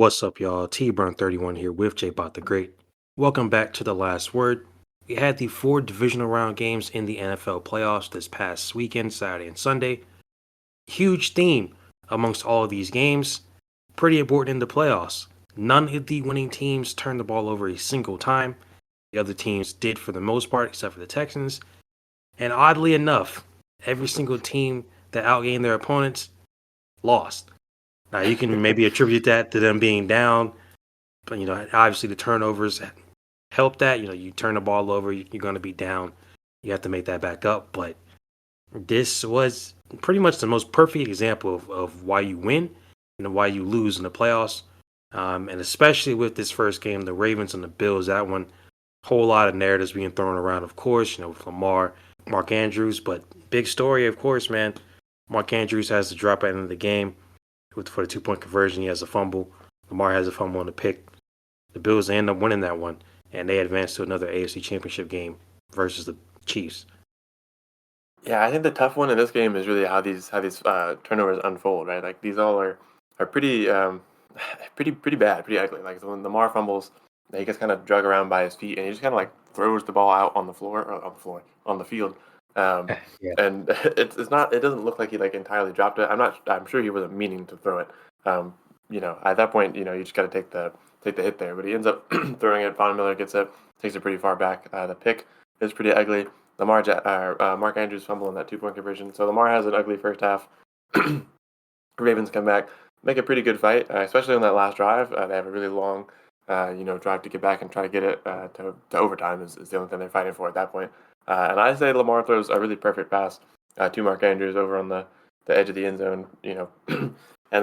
What's up, y'all? TBrown31 here with JaboctheGreat. Welcome back to The Last Word. We had the 4 Divisional Round games in the NFL playoffs this past weekend, Saturday and Sunday. Huge theme amongst all of these games. Pretty important in the playoffs. None of the winning teams turned the ball over a single time. The other teams did for the most part, except for the Texans. And oddly enough, every single team that outgained their opponents lost. Now, you can maybe attribute that to them being down, but, obviously the turnovers help that. You turn the ball over, you're going to be down. You have to make that back up. But this was pretty much the most perfect example of why you win and why you lose in the playoffs. And especially with this first game, the Ravens and the Bills, that one, whole lot of narratives being thrown around, of course, with Lamar, Mark Andrews. But big story, of course, man. Mark Andrews has to drop at the end of the game for the 2-point conversion. He has a fumble. Lamar has a fumble on the pick. The Bills end up winning that one, and they advance to another AFC Championship game versus the Chiefs. Yeah, I think the tough one in this game is really how these turnovers unfold, right? Like these all are pretty pretty bad, pretty ugly. Like when Lamar fumbles, he gets kind of drug around by his feet, and he just kind of like throws the ball out on the floor, or on the field. Yeah. And it's not. It doesn't look like he like entirely dropped it. I'm sure he wasn't meaning to throw it. At that point, you just got to take the hit there. But he ends up throwing it. Von Miller gets it, takes it pretty far back. The pick is pretty ugly. Mark Andrews fumble in that 2-point conversion. So Lamar has an ugly first half. Ravens come back, make a pretty good fight, especially on that last drive. They have a really long, drive to get back and try to get it to overtime is the only thing they're fighting for at that point. And I say Lamar throws a really perfect pass to Mark Andrews over on the edge of the end zone, and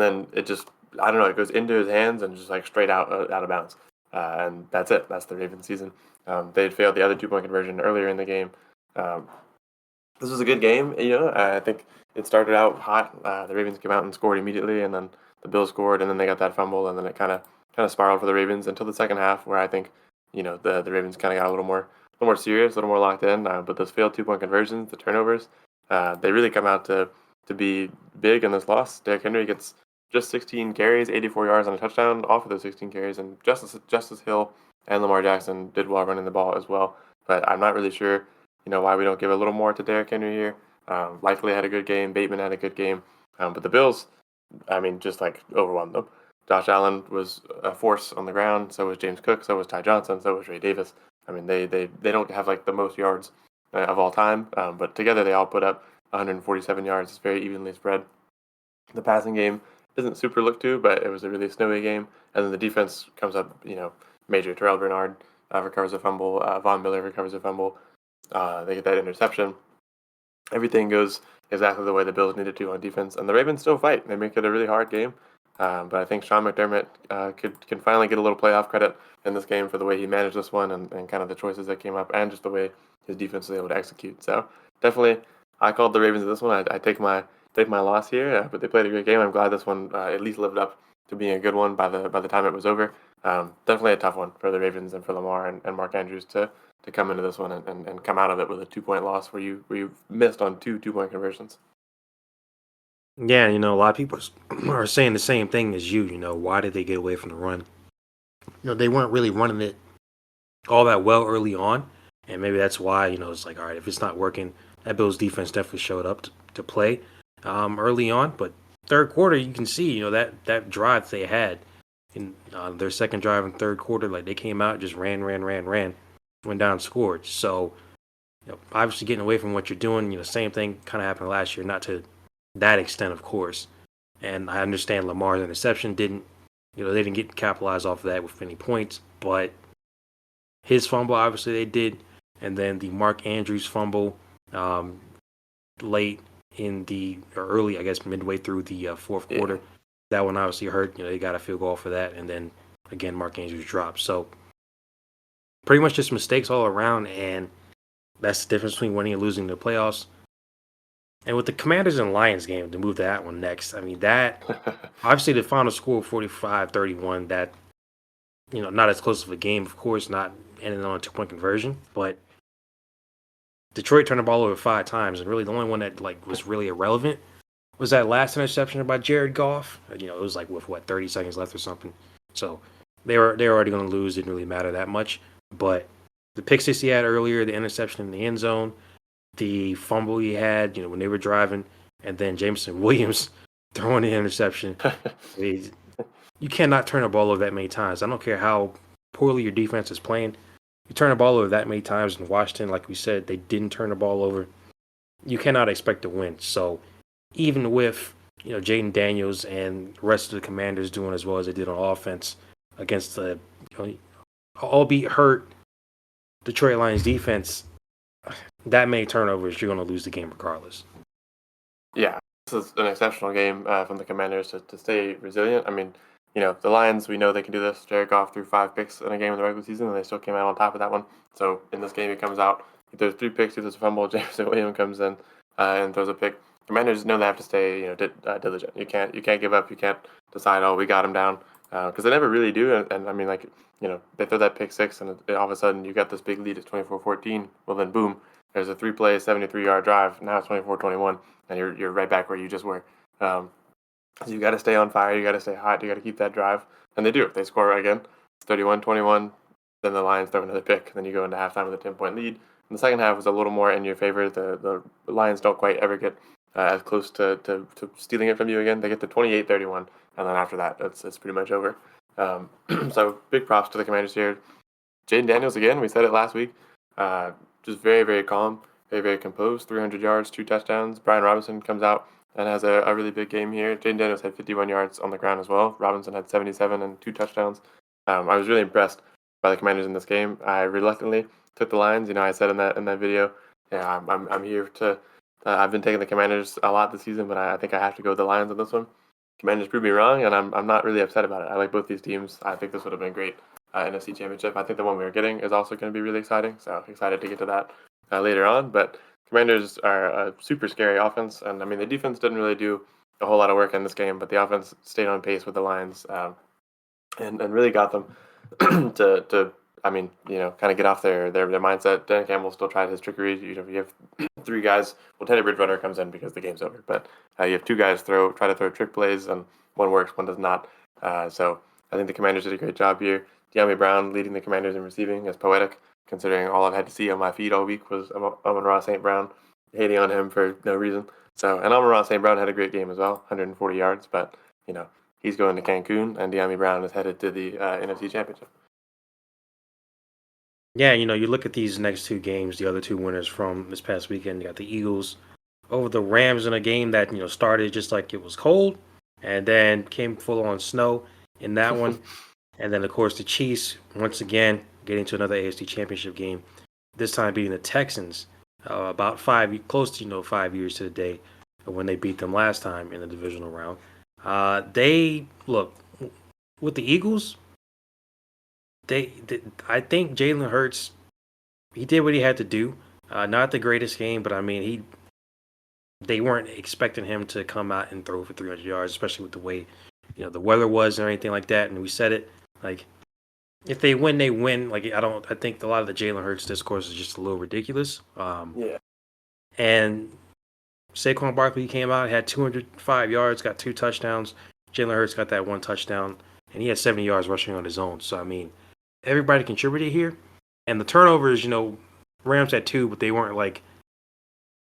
then it just, I don't know, it goes into his hands and just like straight out of bounds. And that's it. That's the Ravens season. They had failed the other 2-point conversion earlier in the game. This was a good game. I think it started out hot. The Ravens came out and scored immediately, and then the Bills scored, and then they got that fumble, and then it kind of spiraled for the Ravens until the second half, where I think the Ravens kind of got a little more serious, a little more locked in. But those failed 2-point conversions, the turnovers, they really come out to be big in this loss. Derrick Henry gets just 16 carries, 84 yards on a touchdown off of those 16 carries, and Justice Hill and Lamar Jackson did well running the ball as well. But I'm not really sure, why we don't give a little more to Derrick Henry here. Likely had a good game. Bateman had a good game. But the Bills, just like overwhelmed them. Josh Allen was a force on the ground. So was James Cook. So was Ty Johnson. So was Ray Davis. They don't have like the most yards of all time. But together they all put up 147 yards. It's very evenly spread. The passing game isn't super looked to, but it was a really snowy game. And then the defense comes up, major. Terrell Bernard recovers a fumble. Von Miller recovers a fumble. They get that interception. Everything goes exactly the way the Bills needed to on defense, and the Ravens still fight. They make it a really hard game, but I think Sean McDermott can finally get a little playoff credit in this game for the way he managed this one and kind of the choices that came up, and just the way his defense was able to execute. So definitely, I called the Ravens in this one. I take my loss here, but they played a great game. I'm glad this one at least lived up to being a good one by the time it was over. Definitely a tough one for the Ravens and for Lamar and Mark Andrews to come into this one and come out of it with a 2-point loss where you missed on 2-point conversions. Yeah, a lot of people are saying the same thing as you. Why did they get away from the run? They weren't really running it all that well early on, and maybe that's why, it's like, all right, if it's not working, that Bills defense definitely showed up to play early on. But third quarter, you can see, that drive they had in their second drive in third quarter, like they came out, just ran, went down, scored. So, obviously getting away from what you're doing, same thing kind of happened last year, not to that extent, of course. And I understand Lamar's interception they didn't get capitalized off of that with any points, but his fumble, obviously they did. And then the Mark Andrews fumble late in early, I guess, midway through the fourth quarter. That one obviously hurt. They got a field goal for that. And then, again, Mark Andrews dropped. So, pretty much just mistakes all around, and that's the difference between winning and losing the playoffs. And with the Commanders and Lions game, to move to that one next, that obviously the final score 45-31, that, not as close of a game, of course, not ending on a 2-point conversion, but Detroit turned the ball over 5 times, and really the only one that was really irrelevant was that last interception by Jared Goff. It was with 30 seconds left or something. So they're already going to lose. Didn't really matter that much. But the pick six he had earlier, the interception in the end zone, the fumble he had, when they were driving, and then Jameson Williams throwing the interception. You cannot turn a ball over that many times. I don't care how poorly your defense is playing. You turn the ball over that many times in Washington, like we said, they didn't turn the ball over. You cannot expect to win. So even with Jaden Daniels and the rest of the Commanders doing as well as they did on offense against the albeit hurt Detroit Lions defense, that many turnovers, you're going to lose the game regardless. Yeah, this is an exceptional game from the Commanders to stay resilient. I mean, the Lions, we know they can do this. Jared Goff threw 5 picks in a game in the regular season, and they still came out on top of that one. So in this game, he comes out, he throws 3 picks, he throws a fumble. Jameson Williams comes in and throws a pick. Commanders know they have to stay, diligent. You can't give up. You can't decide, oh, we got him down, because they never really do. And I mean, like, they throw that pick 6, and all of a sudden you got this big lead. It's 24-14. Well, then boom, there's a 3-play, 73-yard drive. Now it's 24-21, and you're right back where you just were. So you got to stay on fire. You got to stay hot. You got to keep that drive, and they do. They score again. It's 31-21. Then the Lions throw another pick. Then you go into halftime with a 10-point lead. And the second half was a little more in your favor. The Lions don't quite ever get as close to stealing it from you again. They get to 28-31, and then after that, it's pretty much over. So big props to the Commanders here. Jaden Daniels again. We said it last week. Just very, very calm, very, very composed. 300 yards, 2 touchdowns. Brian Robinson comes out and has a really big game here. Jaden Daniels had 51 yards on the ground as well. Robinson had 77 and 2 touchdowns. I was really impressed by the Commanders in this game. I reluctantly took the Lions. I said in that video, yeah, I'm here to. I've been taking the Commanders a lot this season, but I think I have to go with the Lions on this one. Commanders proved me wrong, and I'm not really upset about it. I like both these teams. I think this would have been great NFC Championship. I think the one we were getting is also going to be really exciting. So excited to get to that later on. But Commanders are a super scary offense, and I mean the defense didn't really do a whole lot of work in this game, but the offense stayed on pace with the Lions and really got them to kind of get off their mindset. Dan Campbell still tried his trickery. You have 3 guys. Well, Teddy Bridgewater comes in because the game's over, but you have 2 guys try to throw trick plays, and one works, one does not. So I think the Commanders did a great job here. Diami Brown leading the Commanders in receiving is poetic, considering all I've had to see on my feed all week was Amon-Ra St. Brown, hating on him for no reason. So, and Amon-Ra St. Brown had a great game as well, 140 yards, but, he's going to Cancun, and Diami Brown is headed to the NFC Championship. Yeah, you look at these next 2 games, the other 2 winners from this past weekend. You got the Eagles over the Rams in a game that, started just like it was cold and then came full on snow in that one. And then, of course, the Chiefs, once again, getting to another AFC Championship game, this time beating the Texans about close to 5 years to the day when they beat them last time in the divisional round. Look, with the Eagles, I think Jalen Hurts, he did what he had to do. Not the greatest game, but I mean, they weren't expecting him to come out and throw for 300 yards, especially with the way the weather was and anything like that. And we said it, like, if they win, they win. Like, I think a lot of the Jalen Hurts discourse is just a little ridiculous. Yeah. And Saquon Barkley came out, had 205 yards, got 2 touchdowns. Jalen Hurts got that 1 touchdown, and he had 70 yards rushing on his own. So, I mean, everybody contributed here. And the turnovers, Rams had 2, but they weren't like,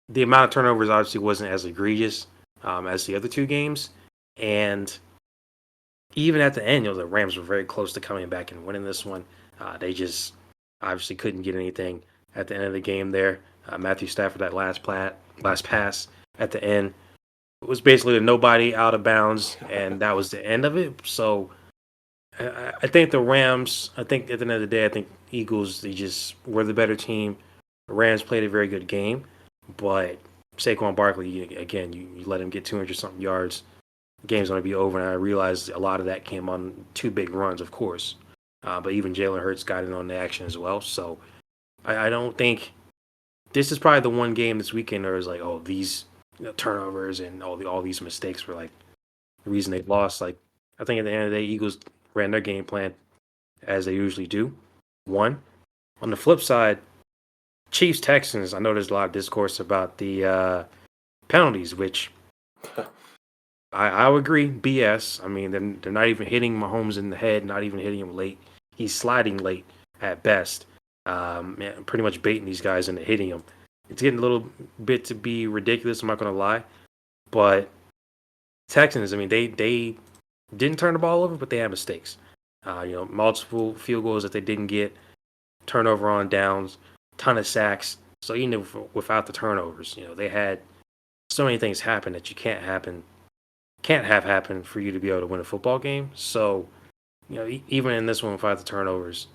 the amount of turnovers obviously wasn't as egregious as the other 2 games. And even at the end, the Rams were very close to coming back and winning this one. They just obviously couldn't get anything at the end of the game there. Matthew Stafford, that last pass at the end, it was basically a nobody out of bounds, and that was the end of it. So I think the Rams, at the end of the day, I think Eagles, they just were the better team. The Rams played a very good game, but Saquon Barkley, again, you let him get 200-something yards, the game's going to be over, and I realized a lot of that came on 2 big runs, of course. But even Jalen Hurts got in on the action as well. So I don't think this is probably the one game this weekend where it's like, oh, these turnovers and all these mistakes were like the reason they lost. Like, I think at the end of the day, Eagles ran their game plan as they usually do. One. On the flip side, Chiefs Texans, I know there's a lot of discourse about the penalties, which I would agree. BS. I mean, they're not even hitting Mahomes in the head, not even hitting him late. He's sliding late at best. Man, pretty much baiting these guys into hitting him. It's getting a little bit to be ridiculous. I'm not gonna lie, but Texans. I mean, they didn't turn the ball over, but they had mistakes. Multiple field goals that they didn't get, turnover on downs, ton of sacks. So even without the turnovers, they had so many things happen that you can't have happen for you to be able to win a football game. So, even in this one without the turnovers,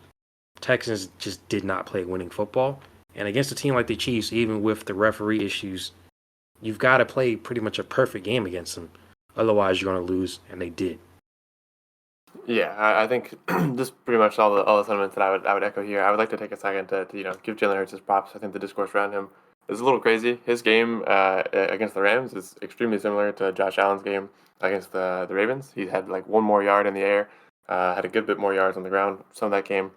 Texans just did not play winning football. And against a team like the Chiefs, even with the referee issues, you've got to play pretty much a perfect game against them. Otherwise, you're going to lose, and they did. Yeah, I think just pretty much all the sentiments that I would echo here. I would like to take a second to give Jalen Hurts his props. I think the discourse around him is a little crazy. His game against the Rams is extremely similar to Josh Allen's game against the Ravens. He had like one more yard in the air, had a good bit more yards on the ground. Some of that game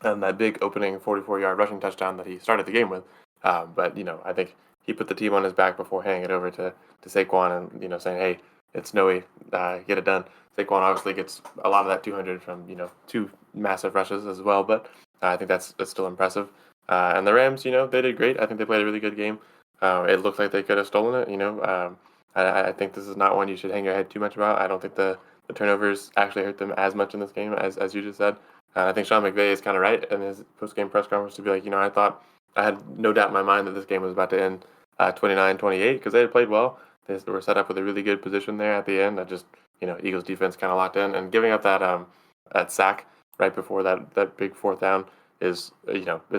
and that big opening 44-yard rushing touchdown that he started the game with. But I think he put the team on his back before handing it over to Saquon and saying, "Hey, it's Snowy, get it done." Saquon obviously gets a lot of that 200 from two massive rushes as well, but I think that's still impressive. And the Rams, they did great. I think they played a really good game. It looked like they could have stolen it. I think this is not one you should hang your head too much about. I don't think the turnovers actually hurt them as much in this game as you just said. And I think Sean McVay is kind of right in his post-game press conference to be like, I thought I had no doubt in my mind that this game was about to end 29-28 because they had played well. They were set up with a really good position there at the end. That just Eagles defense kind of locked in and giving up that sack right before that big fourth down is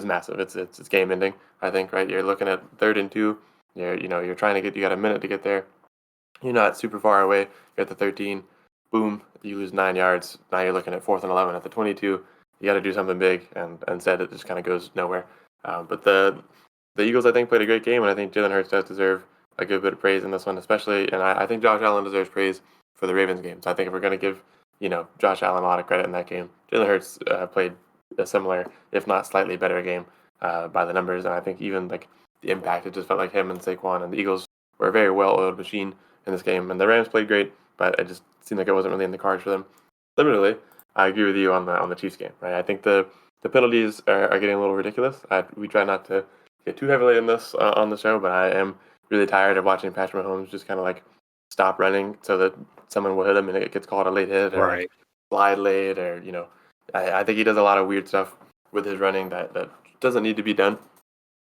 massive. It's game ending. I think right. You're looking at 3rd and 2. You're trying to you got a minute to get there. You're not super far away. You're at the 13. Boom, you lose 9 yards. Now you're looking at 4th and 11 at the 22. You got to do something big, and instead it just kind of goes nowhere. But the Eagles, I think, played a great game, and I think Jalen Hurts does deserve a good bit of praise in this one, especially. And I think Josh Allen deserves praise for the Ravens game. So I think if we're going to give Josh Allen a lot of credit in that game, Jalen Hurts played a similar, if not slightly better game by the numbers. And I think even like the impact, it just felt like him and Saquon and the Eagles were a very well-oiled machine in this game. And the Rams played great, but it just seemed like it wasn't really in the cards for them. Similarly, I agree with you on the Chiefs game. Right, I think the penalties are getting a little ridiculous. We try not to get too heavily in this on the show, but I am really tired of watching Patrick Mahomes just kind of like stop running so that someone will hit him and it gets called a late hit or like Right. slide late or I think he does a lot of weird stuff with his running that doesn't need to be done.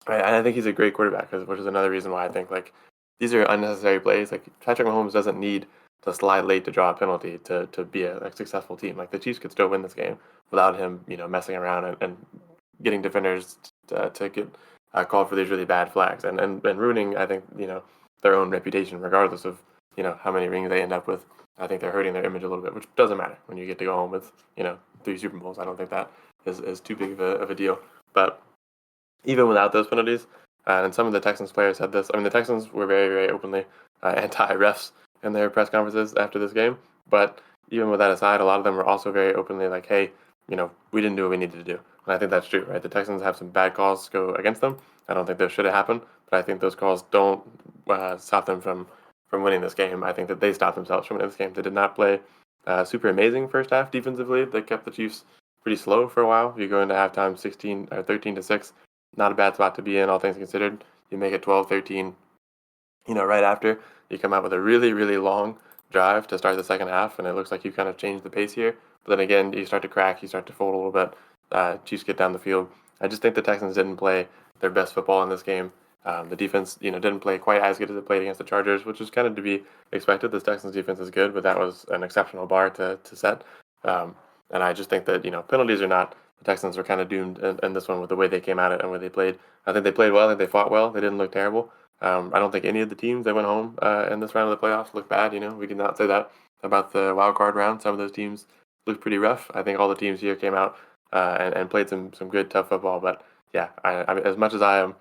Right, and I think he's a great quarterback, which is another reason why I think like these are unnecessary plays. Like Patrick Mahomes doesn't need to slide late to draw a penalty to be a successful team. Like the Chiefs could still win this game without him, messing around and getting defenders to get called for these really bad flags and ruining, I think, their own reputation, regardless of how many rings they end up with. I think they're hurting their image a little bit, which doesn't matter when you get to go home with 3 Super Bowls. I don't think that is too big of a deal. But even without those penalties, and some of the Texans players said this. I mean, the Texans were very, very openly anti-refs in their press conferences after this game. But even with that aside, a lot of them were also very openly like, hey, we didn't do what we needed to do. And I think that's true, right? The Texans have some bad calls go against them. I don't think those should have happened, but I think those calls don't stop them from winning this game. I think that they stopped themselves from winning this game. They did not play super amazing first half defensively. They kept the Chiefs pretty slow for a while. You go into halftime 16 or 13-6. Not a bad spot to be in, all things considered. You make it 12-13, right after. You come out with a really, really long drive to start the second half, and it looks like you kind of changed the pace here. But then again, you start to crack, you start to fold a little bit. Chiefs get down the field. I just think the Texans didn't play their best football in this game. The defense, didn't play quite as good as it played against the Chargers, which is kind of to be expected. This Texans defense is good, but that was an exceptional bar to set. And I just think that, penalties or not, the Texans were kind of doomed in this one with the way they came at it and where they played. I think they played well. I think they fought well. They didn't look terrible. I don't think any of the teams that went home in this round of the playoffs looked bad. We did not say that about the wild card round. Some of those teams looked pretty rough. I think all the teams here came out and played some good, tough football. But yeah, I mean, as much as I am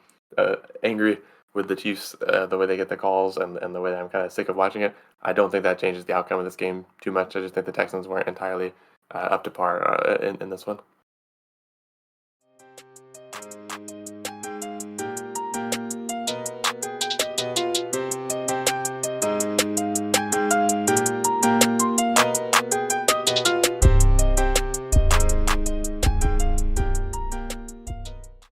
angry with the Chiefs, the way they get the calls and the way that I'm kind of sick of watching it, I don't think that changes the outcome of this game too much. I just think the Texans weren't entirely up to par in this one.